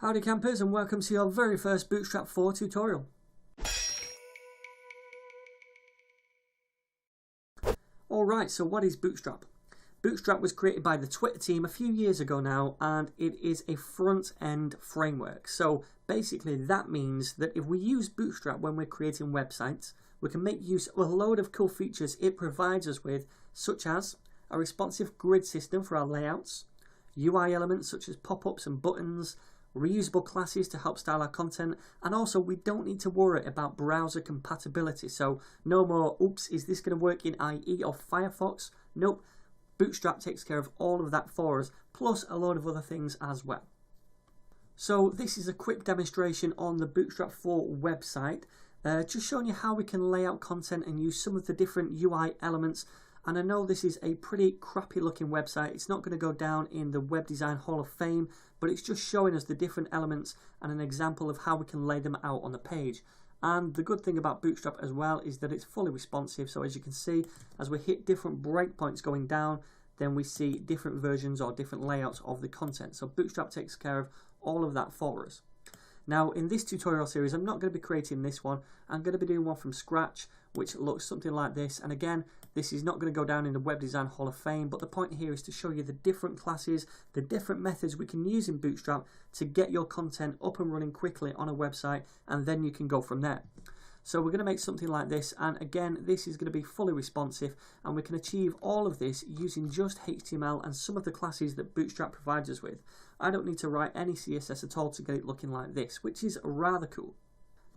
Howdy campers, and welcome to your very first Bootstrap 4 tutorial. Alright, so what is Bootstrap? Bootstrap was created by the Twitter team a few years ago now, and it is a front-end framework. So basically that means that if we use Bootstrap when we're creating websites, we can make use of a load of cool features it provides us with, such as a responsive grid system for our layouts, UI elements such as pop-ups and buttons, reusable classes to help style our content, and also we don't need to worry about browser compatibility. So no more, oops, is this going to work in IE or Firefox? Nope, Bootstrap takes care of all of that for us, plus a load of other things as well. So this is a quick demonstration on the Bootstrap 4 website, just showing you how we can lay out content and use some of the different UI elements. And I know this is a pretty crappy looking website. It's not going to go down in the Web Design Hall of Fame, but it's just showing us the different elements and an example of how we can lay them out on the page. And the good thing about Bootstrap as well is that it's fully responsive. So as you can see, as we hit different breakpoints going down, then we see different versions or different layouts of the content. So Bootstrap takes care of all of that for us. Now in this tutorial series, I'm not going to be creating this one. I'm going to be doing one from scratch, which looks something like this. And again, this is not going to go down in the Web Design Hall of Fame, but the point here is to show you the different classes, the different methods we can use in Bootstrap to get your content up and running quickly on a website, and then you can go from there. So we're going to make something like this, and again, this is going to be fully responsive, and we can achieve all of this using just HTML and some of the classes that Bootstrap provides us with. I don't need to write any CSS at all to get it looking like this, which is rather cool.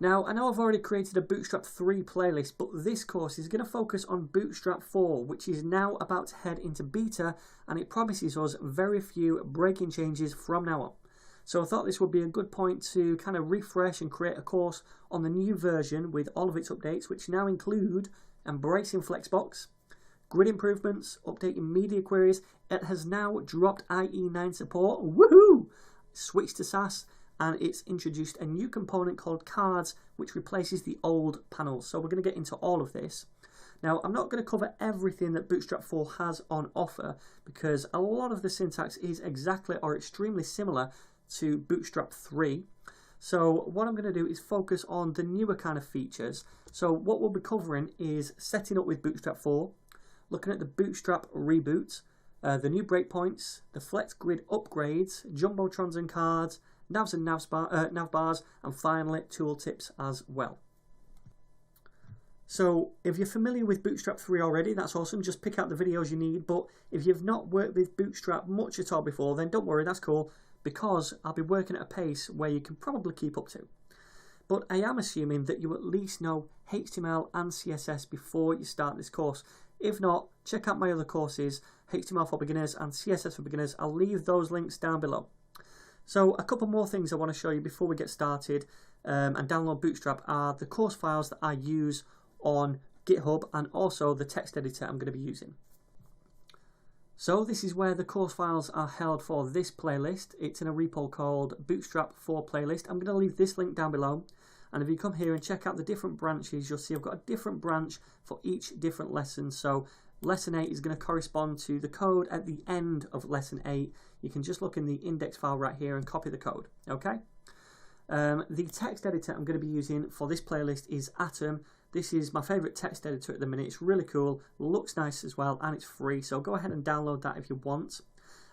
Now, I know I've already created a Bootstrap 3 playlist, but this course is going to focus on Bootstrap 4, which is now about to head into beta, and it promises us very few breaking changes from now on. So I thought this would be a good point to kind of refresh and create a course on the new version with all of its updates, which now include embracing Flexbox, grid improvements, updating media queries. It has now dropped IE9 support, woohoo! Switched to Sass, and it's introduced a new component called cards, which replaces the old panels. So we're going to get into all of this. Now, I'm not going to cover everything that Bootstrap 4 has on offer, because a lot of the syntax is exactly or extremely similar to Bootstrap 3. So what I'm going to do is focus on the newer kind of features. So what we'll be covering is setting up with Bootstrap 4, looking at the Bootstrap reboot, the new breakpoints, the Flex Grid upgrades, Jumbotrons and cards, navs and nav bars, and finally tooltips as well. So if you're familiar with Bootstrap 3 already, that's awesome. Just pick out the videos you need. But if you've not worked with Bootstrap much at all before, then don't worry, that's cool, because I'll be working at a pace where you can probably keep up to. But I am assuming that you at least know HTML and CSS before you start this course. If not, check out my other courses, HTML for Beginners and CSS for Beginners. I'll leave those links down below. So a couple more things I want to show you before we get started and download Bootstrap are the course files that I use on GitHub and also the text editor I'm going to be using. So this is where the course files are held for this playlist. It's in a repo called Bootstrap 4 playlist. I'm going to leave this link down below. And if you come here and check out the different branches, you'll see I've got a different branch for each different lesson. So lesson 8 is going to correspond to the code at the end of lesson 8. You can just look in the index file right here and copy the code. Okay. The text editor I'm going to be using for this playlist is Atom. This is my favourite text editor at the minute. It's really cool, looks nice as well, and it's free. So go ahead and download that if you want.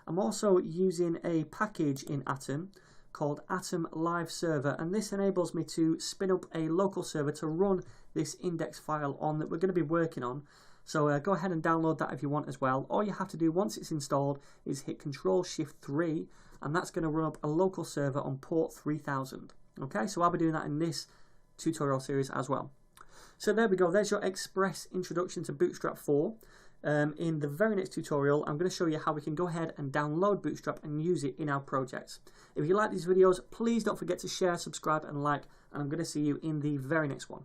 I'm also using a package in Atom called Atom Live Server, and this enables me to spin up a local server to run this index file on that we're going to be working on. So go ahead and download that if you want as well. All you have to do once it's installed is hit Control-Shift-3, and that's going to run up a local server on port 3000. Okay, so I'll be doing that in this tutorial series as well. So there we go, there's your express introduction to Bootstrap 4. In the very next tutorial, I'm going to show you how we can go ahead and download Bootstrap and use it in our projects. If you like these videos, please don't forget to share, subscribe and like, and I'm going to see you in the very next one.